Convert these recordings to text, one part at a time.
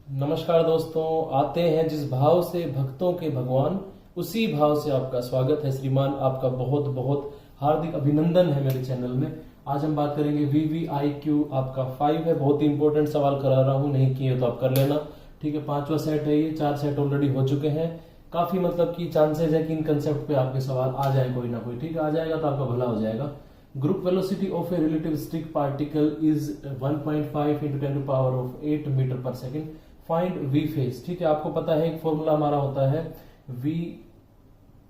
नमस्कार दोस्तों, आते हैं जिस भाव से भक्तों के भगवान, उसी भाव से आपका स्वागत है श्रीमान। आपका बहुत बहुत हार्दिक अभिनंदन है मेरे चैनल में। आज हम बात करेंगे VVIQ आपका 5 है। बहुत ही इंपॉर्टेंट सवाल करा रहा हूं, नहीं किए तो आप कर लेना। ठीक है, 5वां सेट है ये, 4 सेट ऑलरेडी हो चुके हैं। काफी मतलब की चांसेस है कि इन कंसेप्ट पे आपके सवाल आ जाए कोई ना कोई। ठीक है, आ जाएगा तो आपका भला हो जाएगा। Group velocity of a relative stick particle is 1.5 into 10 to power of 8 metre पर सेकेंड। Find V phase. ठीक है, आपको पता है एक फॉर्मूला हमारा होता है V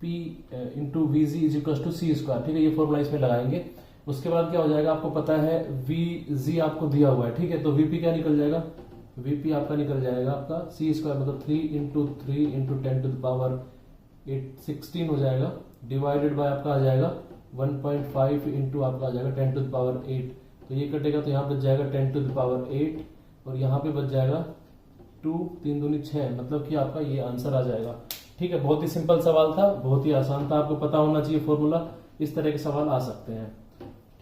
P into V G is equal to C square. ठीक है, ये फॉर्मूला इसमें लगाएंगे। उसके बाद क्या हो जाएगा, आपको पता है वी जी आपको दिया हुआ है। ठीक है, तो वीपी क्या निकल जाएगा, वीपी आपका निकल जाएगा आपका सी स्क्वायर मतलब 3 इंटू 10 टू द पावर 16 हो जाएगा, डिवाइडेड बाय आपका आ जाएगा 1.5 इंटू आपका आ जाएगा 10 टू द पावर 8। तो ये कटेगा तो यहाँ बच जाएगा 10 टू द पावर 8 और यहाँ पे बच जाएगा 2, 3 दूनी 6, मतलब कि आपका ये आंसर आ जाएगा। ठीक है, बहुत ही सिंपल सवाल था, बहुत ही आसान था। आपको पता होना चाहिए फॉर्मूला, इस तरह के सवाल आ सकते हैं।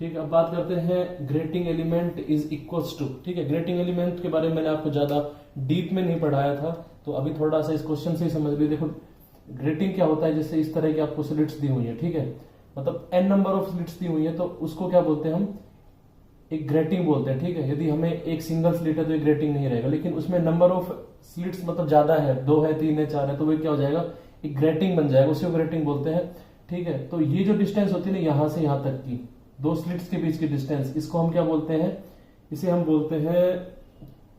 ठीक है, अब बात करते हैं grating element is equals to. ठीक है, ग्रेटिंग एलिमेंट के बारे में मैंने आपको ज्यादा डीप में नहीं पढ़ाया था, तो अभी थोड़ा सा इस क्वेश्चन से ही समझ लीजिए। देखो ग्रेटिंग क्या होता है, जैसे इस तरह की आपको स्लिट्स दी हुई है। ठीक है, मतलब n नंबर ऑफ स्लिट्स दी हुई है, तो उसको क्या बोलते हैं हम, एक ग्रेटिंग बोलते हैं। ठीक है, यदि हमें एक सिंगल स्लिट है तो एक ग्रेटिंग नहीं रहेगा, लेकिन उसमें नंबर ऑफ स्लिट्स मतलब ज्यादा है, 2 है, 3 है, 4 है, तो वो क्या हो जाएगा, एक ग्रेटिंग बन जाएगा, उसे ग्रेटिंग बोलते हैं। ठीक है, तो ये जो डिस्टेंस होती है ना यहां से यहां तक की, 2 स्लिट्स के बीच की डिस्टेंस, इसको हम क्या बोलते हैं, इसे हम बोलते हैं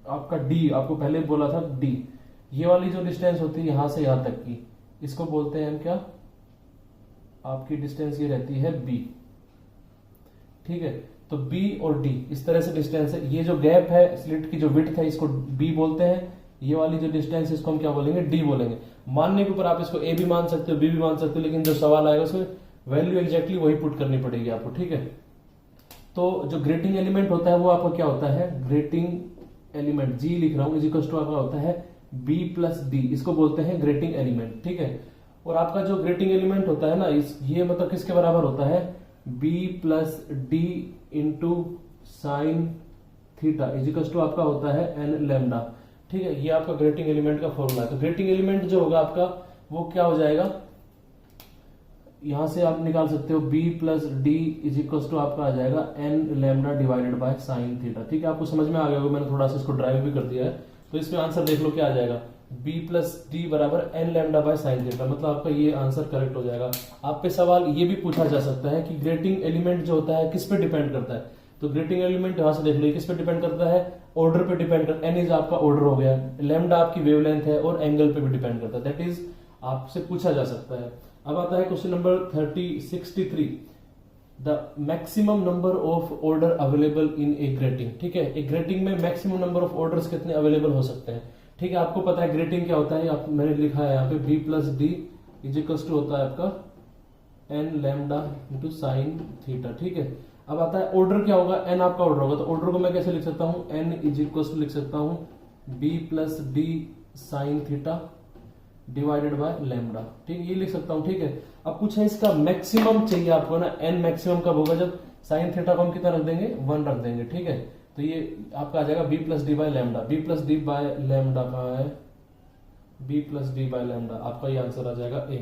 आपका डी। आपको पहले बोला था डी। ये वाली जो डिस्टेंस होती है यहां से यहां तक की, इसको बोलते हैं हम क्या, आपकी डिस्टेंस ये रहती है बी। ठीक है, तो B और D इस तरह से डिस्टेंस है। ये जो गैप है स्लिट की जो विड्थ है इसको B बोलते हैं। ये वाली जो डिस्टेंस है इसको हम क्या बोलेंगे, D बोलेंगे। मानने के ऊपर आप इसको A भी मान सकते हो, B भी मान सकते हो, लेकिन जो सवाल आएगा उसमें वैल्यू एग्जैक्टली वही पुट करनी पड़ेगी आपको। ठीक है, तो जो ग्रेटिंग एलिमेंट होता है वो आपका क्या होता है, ग्रेटिंग एलिमेंट G लिख रहा हूं इज इक्वल टू आपका होता है B प्लस D, इसको बोलते हैं ग्रेटिंग एलिमेंट। ठीक है, और आपका जो ग्रेटिंग एलिमेंट होता है ना, ये मतलब किसके बराबर होता है, B plus D into sine theta is equals to आपका होता है n लैम्डा। ठीक है, ये आपका ग्रेटिंग एलिमेंट का फॉर्मूला है। तो ग्रेटिंग एलिमेंट जो होगा आपका वो क्या हो जाएगा, यहां से आप निकाल सकते हो B plus D is equals to आपका आ जाएगा n lambda divided by sine theta. ठीक है, आपको समझ में आ गया होगा, मैंने थोड़ा सा इसको ड्राइव भी कर दिया है। तो इसमें आंसर देख लो क्या आ जाएगा, B प्लस डी बराबर n lambda by sine theta, मतलब आपका ये आंसर करेक्ट हो जाएगा। आप पे सवाल ये भी पूछा जा सकता है कि ग्रेटिंग एलिमेंट जो होता है किस पे डिपेंड करता है, तो ग्रेटिंग एलिमेंट यहां से देख लो किस पे डिपेंड करता है, ऑर्डर पे डिपेंड करता है। n इज आपका ऑर्डर हो गया, लैम्डा आपकी वेवलेंथ है और एंगल पे भी डिपेंड करता है। दैट इज आपसे पूछा जा सकता है। अब आता है question number 63 the maximum number of order available in A grating. ठीक है, एक ग्रेटिंग में मैक्सिमम नंबर ऑफ ऑर्डर्स कितने अवेलेबल हो सकते हैं। ठीक है, आपको पता है ग्रेटिंग क्या होता है, मैंने लिखा है यहाँ पे B plus D is equals to होता है आपका n lambda into sine theta. ठीक है, अब आता है ऑर्डर क्या होगा, n आपका ऑर्डर होगा, तो ऑर्डर को मैं कैसे लिख सकता हूँ, n इजिकल्स टू लिख सकता हूँ B plus D sine theta divided by lambda. ठीक है, ये लिख सकता हूँ। ठीक है, अब कुछ है इसका मैक्सिमम चाहिए आपको ना, n मैक्सिमम कब होगा, जब साइन थीटा को हम कितना रख देंगे, 1 रख देंगे। ठीक है, तो ये आपका आ जाएगा B plus D by lambda. B plus D by lambda का है B plus D by lambda, आपका ये आंसर आ जाएगा A।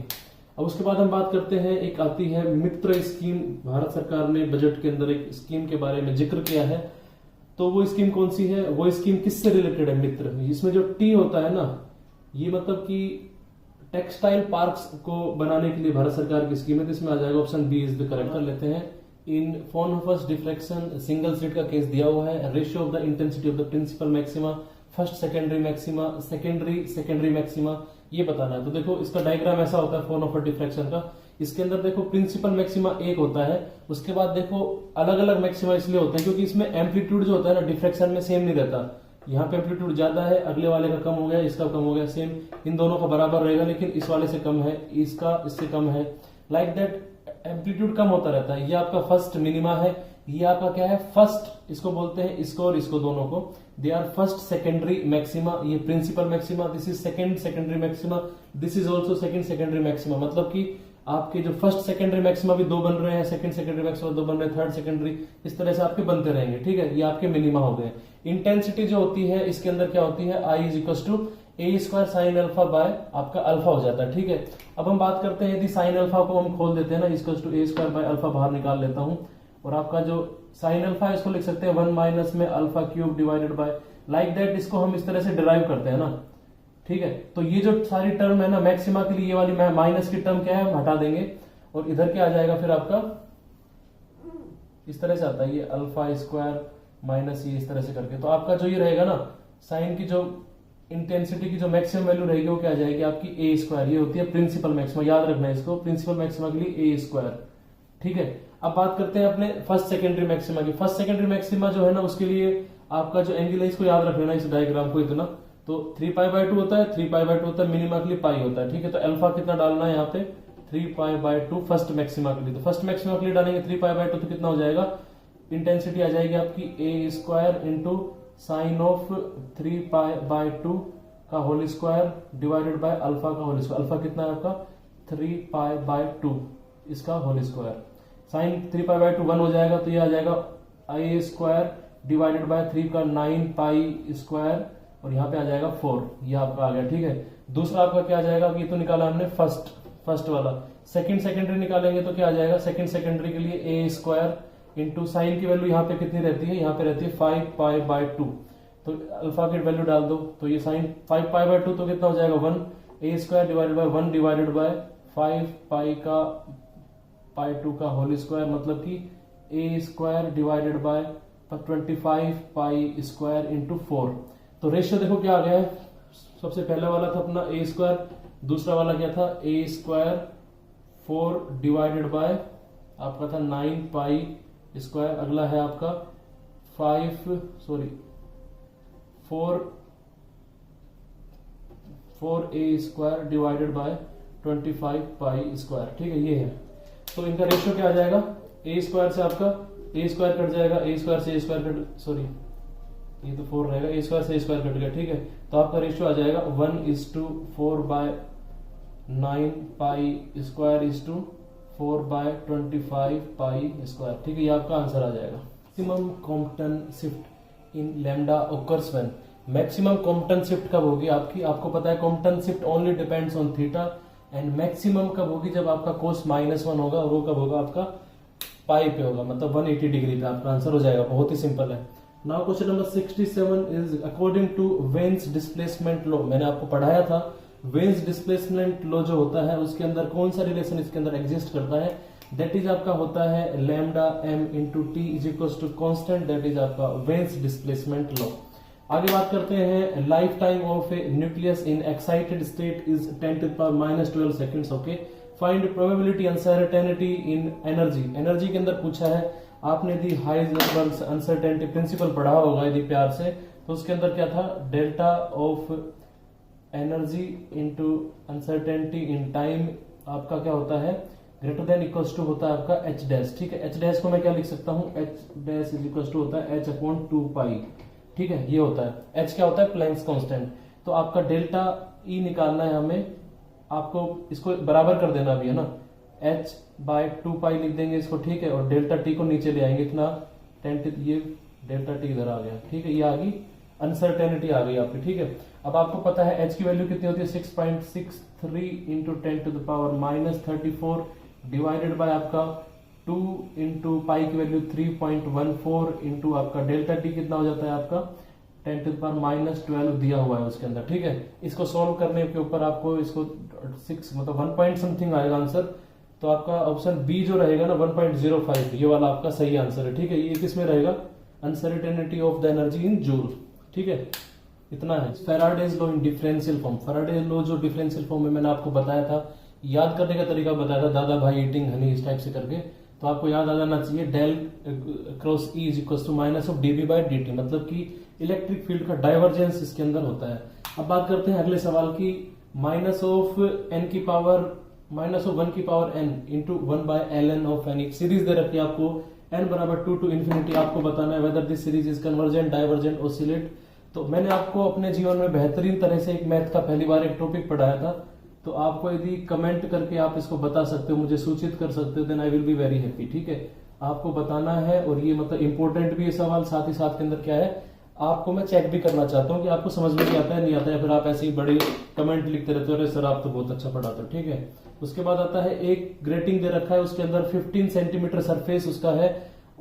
अब उसके बाद हम बात करते हैं, एक आती है मित्र स्कीम। भारत सरकार ने बजट के अंदर एक स्कीम के बारे में जिक्र किया है, तो वो स्कीम कौन सी है, वो स्कीम किससे रिलेटेड है, मित्र। इसमें जो T होता है ना, ये मतलब कि टेक्सटाइल पार्क्स को बनाने के लिए भारत सरकार की स्कीम है, तो इसमें आ जाएगा option B is the correct. कर लेते हैं, in Fraunhofer deflection single slit का केस दिया हुआ है, ratio of the intensity of the principal maxima, first secondary maxima, secondary maxima, ये बताना है। तो देखो इसका डायग्राम ऐसा होता है फोनोफस डिफ्लेक्शन का। इसके अंदर देखो प्रिंसिपल मैक्सिमा एक होता है, उसके बाद देखो अलग अलग मैक्सिमा इसलिए होते हैं क्योंकि इसमें एम्पलीट्यूड जो होता है ना डिफ्लेक्शन में सेम नहीं रहता। यहाँ पे एम्पलीट्यूड ज्यादा है, अगले वाले का कम हो गया, इसका कम हो गया, सेम इन दोनों का बराबर रहेगा, लेकिन इस वाले से कम है, इसका इससे कम है, लाइक दैट एम्पलीट्यूड कम होता रहता है। ये आपका फर्स्ट मिनिमा है, ये आपका क्या है, फर्स्ट, इसको बोलते हैं इसको और इसको दोनों को, they are first secondary maxima. ये principal maxima, this is second secondary maxima, this is also second secondary maxima. मतलब कि आपके जो फर्स्ट सेकेंडरी मैक्सिमा भी 2 बन रहे हैं, सेकंड सेकेंडरी मैक्सिमा 2 बन रहे हैं, थर्ड सेकेंडरी, इस तरह से आपके बनते रहेंगे। ठीक है, ये आपके मिनिमा हो गए। इंटेंसिटी जो होती है इसके अंदर क्या होती है, I is equal to A square sine alpha by आपका अल्फा हो जाता है। ठीक है, अब हम बात करते हैं, यदि साइन अल्फा को हम खोल देते हैं ना, equal to A square by alpha बाहर निकाल लेता हूं, और आपका जो साइन अल्फा है इसको लिख सकते हैं 1 माइनस में alpha cube divided by, like that इसको हम इस तरह से डिराइव करते हैं ना। ठीक है, तो ये जो सारी टर्म है ना मैक्सिमा के लिए, ये वाली माइनस की टर्म क्या है हम हटा देंगे, और इधर क्या आ जाएगा फिर आपका इस तरह से आता है ये अल्फा स्क्वायर माइनस ये इस तरह से करके। तो आपका जो ये रहेगा ना साइन की जो इंटेंसिटी की जो मैक्सिमम वैल्यू रहेगी वो क्या आ जाएगी आपकी ए स्क्वायर, ये होती है प्रिंसिपल मैक्सिमा, याद रखना है इसको, प्रिंसिपल मैक्सिमा के लिए ए स्क्वायर। ठीक है, अब बात करते हैं अपने फर्स्ट सेकेंडरी मैक्सिमा की। फर्स्ट सेकेंडरी मैक्सिमा जो है ना उसके लिए आपका जो एंगल है इसको याद रख लेना, इस डायग्राम को इतना, तो 3π/2 होता है, 3π/2 होता है, मिनिमा के लिए पाई होता है। ठीक है, तो अल्फा कितना डालना है यहाँ पे 3π/2 फर्स्ट मैक्सिमा के लिए, तो फर्स्ट मैक्सिमा के लिए डालेंगे 3π/2, तो कितना हो जाएगा, इंटेंसिटी आ जाएगी आपकी A square into sine of 3π/2 का whole square divided by alpha का होल स्क्वायर। अल्फा कितना है आपका 3π/2 इसका होल स्क्वायर, साइन 3π/2 1 हो जाएगा, तो ये आ जाएगा ए स्क्वायर डिवाइडेड बाय 3 का 9π स्क्वायर, और यहाँ पे आ जाएगा 4, ये आपका आ गया। ठीक है, दूसरा आपका क्या आ जाएगा, ये तो निकाला हमने फर्स्ट वाला, सेकंड सेकेंडरी निकालेंगे तो क्या आ जाएगा, सेकंड सेकेंडरी के लिए ए स्क्वायर इंटू साइन की वैल्यू यहाँ पे कितनी रहती है, यहाँ पे रहती है 5π/2, तो अल्फा की वैल्यू डाल दो, तो ये साइन 5π/2 तो कितना हो जाएगा 1, A square divided by 1 divided by 5π/2 का होल स्क्वायर, मतलब कि A square divided by 25π square into 4। तो रेशियो देखो क्या आ गया है, सबसे पहला वाला था अपना ए स्क्वायर, दूसरा वाला क्या था ए स्क्वायर 4 डिवाइडेड बाय आपका था 9π स्क्वायर, अगला है आपका 4a square divided by 25π square. ठीक है, ये है, तो इनका रेशियो क्या आ जाएगा, ए स्क्वायर से आपका ए स्क्वायर कट जाएगा, ए स्क्वायर से ए स्क्वायर कट, सॉरी ये तो 4 रहेगा, ए स्क्वायर से ए स्क्वायर कट गया। ठीक है, तो आपका रेशियो आ जाएगा 1:4/9π स्क्वायर इज टू 4/25π स्क्वायर। ठीक है, ये आपका आंसर आ जाएगा। Maximum Compton shift in lambda occurs when, maximum Compton shift कब होगी आपकी, आपको पता है Compton shift only depends on theta, and maximum कब होगी जब आपका कोस -1 होगा, और वो कब होगा आपका पाई पे होगा, मतलब 180 डिग्री पे आपका आंसर हो जाएगा। बहुत ही सिंपल है। Now question number 67 is according to Wien's displacement law, मैंने आपको पढ़ाया था वेन्स डिस्प्लेसमेंट लॉ जो होता है उसके अंदर कौन सा रिलेशन इसके अंदर एग्जिस्ट करता है, दैट इज आपका होता है lambda m into T is equal to constant, that is आपका वेन्स डिस्प्लेसमेंट लॉ। आगे बात करते हैं, life time of a nucleus in excited state is 10⁻12 seconds. Okay, find probability uncertainty in energy, energy के अंदर पूछा है, आपने यदि हाइजेनबर्ग अनसर्टेनिटी प्रिंसिपल पढ़ा होगा यदि प्यार से, तो उसके अंदर क्या था, delta of energy into uncertainty in time आपका क्या होता है, ग्रेटर देन इक्वल्स टू होता है आपका एच डैश। ठीक है, एच डैश को मैं क्या लिख सकता हूँ, H dash is equals to होता है h/2π। ठीक है, ये होता है, एच क्या होता है, प्लैंक्स कांस्टेंट। तो आपका डेल्टा ई निकालना है हमें, आपको इसको बराबर कर देना भी है ना, h/2π लिख देंगे इसको। ठीक है, और डेल्टा टी को नीचे ले आएंगे, इतना 10, ये डेल्टा टी इधर आ गया। ठीक है, ये आ गई अनसर्टेनिटी आ गई आपकी। ठीक है, अब आपको पता है एच की वैल्यू कितनी होती है, 6.63 इंटू 10⁻34 डिवाइडेड बाय आपका 2 इंटू पाई की वैल्यू 3.14 इंटू आपका डेल्टा टी कितना हो जाता है आपका 10⁻12 दिया हुआ है उसके अंदर। ठीक है, इसको सॉल्व करने के ऊपर आपको इसको 6 मतलब 1 पॉइंट समथिंग आएगा आंसर, तो आपका ऑप्शन बी जो रहेगा ना 1.05, ये वाला आपका सही आंसर है। ठीक है, ये किस में रहेगा, uncertainty of the energy in joule. ठीक है, इतना है। Faraday's law in differential form, Faraday's law जो डिफरेंशियल फॉर्म में मैंने आपको बताया था, याद करने का तरीका बताया था, दादा भाई ईटिंग हनी इस टाइप से करके, तो आपको याद आ जाना चाहिए del cross E is equal to minus of DB by D, मतलब कि इलेक्ट्रिक फील्ड का डाइवर्जेंस इसके अंदर होता है। अब बात करते हैं अगले सवाल की, माइनस ऑफ n की पावर -1 की power n into 1/ln of n, एक सीरीज दे रखी है आपको n बराबर 2 to infinity, आपको बताना है whether this series is convergent, divergent, oscillate. तो मैंने आपको अपने जीवन में बेहतरीन तरह से एक मैथ का पहली बार एक टॉपिक पढ़ाया था, तो आपको यदि कमेंट करके आप इसको बता सकते हो, मुझे सूचित कर सकते हो, then I will be very happy. ठीक है, आपको बताना है, और ये मतलब इंपॉर्टेंट भी है सवाल, साथ ही साथ के अंदर क्या है, आपको मैं चेक भी करना चाहता हूँ कि आपको समझ में आता है नहीं आता है, फिर आप ऐसे ही बड़े कमेंट लिखते रहते हो, अरे सर आप तो बहुत अच्छा पढ़ाते हो, ठीक है। उसके बाद आता है एक ग्रेटिंग दे रखा है, उसके अंदर 15 सेंटीमीटर सरफेस उसका है,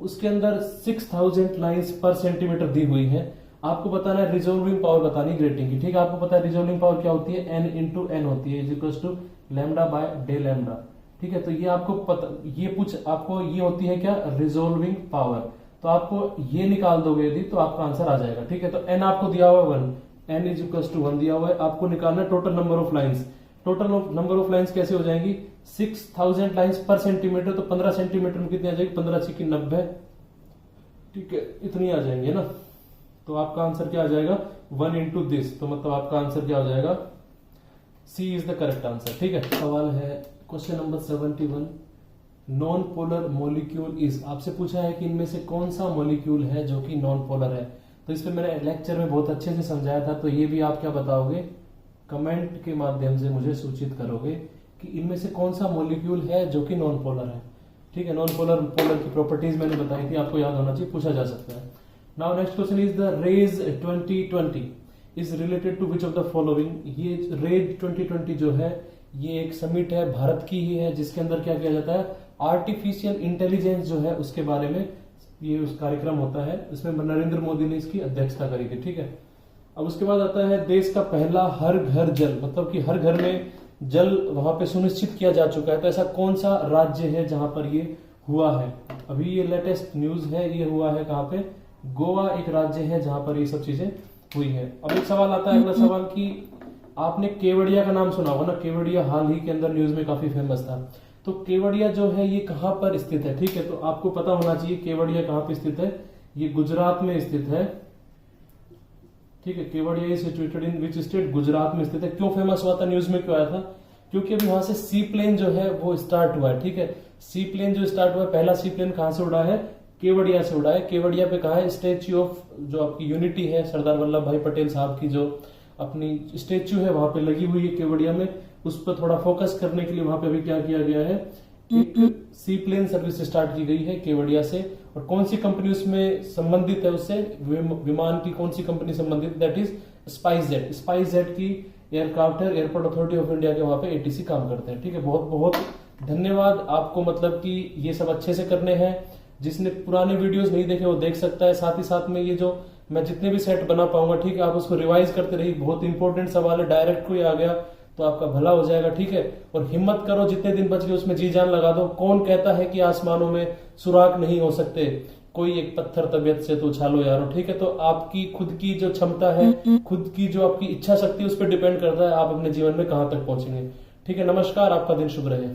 उसके अंदर 6000 लाइंस पर सेंटीमीटर दी हुई है। आपको बताना है रिजोल्विंग पावर बतानी ग्रेटिंग की, ठीक है। आपको पता है रिजोल्विंग पावर क्या होती है, एन इंटू एन होती है, is equal to lambda by D lambda, ठीक है। तो ये आपको पता, ये आपको ये होती है क्या, रिजोल्विंग पावर। तो आपको ये निकाल दोगे यदि तो आपका आंसर आ जाएगा, ठीक है। तो एन आपको दिया हुआ है 1, एन इज इक्वल टू 1 दिया हुआ है। आपको निकालना है total number of lines. Total number of lines कैसे हो जाएंगी, 6000 लाइंस पर सेंटीमीटर, तो 15 सेंटीमीटर में कितनी आ जाएगी, 15 × 90, ठीक है, इतनी आ जाएंगे ना। तो आपका आंसर क्या आ जाएगा, 1 इंटू दिस, तो मतलब आपका आंसर क्या हो जाएगा, सी इज द करेक्ट आंसर, ठीक है। सवाल है question number 71, non polar molecule is, आपसे पूछा है कि इनमें से कौन सा मॉलिक्यूल है जो कि नॉन पोलर है। तो इस पे मैंने लेक्चर में बहुत अच्छे से समझाया था, तो ये भी आप क्या बताओगे, कमेंट के माध्यम से मुझे सूचित करोगे कि इनमें से कौन सा मॉलिक्यूल है जो कि नॉन पोलर है, ठीक है। नॉन पोलर की प्रॉपर्टीज मैंने बताई थी, आपको याद होना चाहिए, पूछा जा सकता है। Now next question is the rays 2020 is related to which of the following. ये रेज 2020 जो है ये एक समिट है, भारत की ही है, जिसके अंदर क्या किया जाता है, आर्टिफिशियल इंटेलिजेंस जो है उसके बारे में ये उस कार्यक्रम होता है। इसमें नरेंद्र मोदी ने इसकी अध्यक्षता करी थी, ठीक है। अब उसके बाद आता है देश का पहला हर घर जल, मतलब कि हर घर में जल वहां पे सुनिश्चित किया जा चुका है। तो ऐसा कौन सा राज्य है जहां पर ये हुआ है, अभी ये लेटेस्ट न्यूज है, ये हुआ है कहां पे, गोवा एक राज्य है जहां पर ये सब चीजें हुई है। अब एक सवाल आता है, अगला सवाल कि आपने केवड़िया का नाम सुना होगा ना, केवड़िया हाल ही के अंदर न्यूज में काफी फेमस था। तो केवड़िया जो है ये कहां पर स्थित है, ठीक है। तो आपको पता होना चाहिए केवड़िया कहां पर स्थित है, ये गुजरात में स्थित है, ठीक है। Kevadia is situated in which state, Gujarat में स्थित है। क्यों फेमस हुआ था, न्यूज में क्यों आया था, क्योंकि अभी वहां से सी प्लेन जो है वो स्टार्ट हुआ है, ठीक है। सी प्लेन जो स्टार्ट हुआ है, पहला सी प्लेन कहां से उड़ा है, केवड़िया से उड़ा है। केवड़िया पे कहा है, स्टेच्यू ऑफ जो आपकी यूनिटी है, सरदार वल्लभ भाई पटेल साहब की जो अपनी स्टेच्यू है वहां पे लगी हुई है केवड़िया में, उस पर थोड़ा फोकस करने के लिए वहां पे अभी क्या किया गया है, एक सी प्लेन सर्विस स्टार्ट की गई है केवड़िया से। और कौन सी कंपनी उसमें संबंधित है, उससे विमान की कौन सी कंपनी संबंधित, that is spice jet. Spice jet की एयरक्राफ्ट है, एयरपोर्ट अथॉरिटी ऑफ इंडिया के वहां पे एटीसी काम करते हैं, ठीक है। बहुत बहुत धन्यवाद आपको, मतलब कि ये सब अच्छे से करने हैं। जिसने पुराने वीडियोस नहीं देखे वो देख सकता है। साथ ही साथ में ये जो मैं जितने भी सेट बना पाऊंगा, ठीक है, आप उसको रिवाइज करते रहिए। बहुत इंपॉर्टेंट सवाल है, डायरेक्ट कोई आ गया तो आपका भला हो जाएगा, ठीक है। और हिम्मत करो, जितने दिन बच गए उसमें जी जान लगा दो। कौन कहता है कि आसमानों में सुराग नहीं हो सकते, कोई एक पत्थर तबियत से तो उछालो यारो, ठीक है। तो आपकी खुद की जो क्षमता है, खुद की जो आपकी इच्छा शक्ति, उस पर डिपेंड करता है आप अपने जीवन में कहां तक पहुंचेंगे, ठीक है। नमस्कार, आपका दिन शुभ रहे।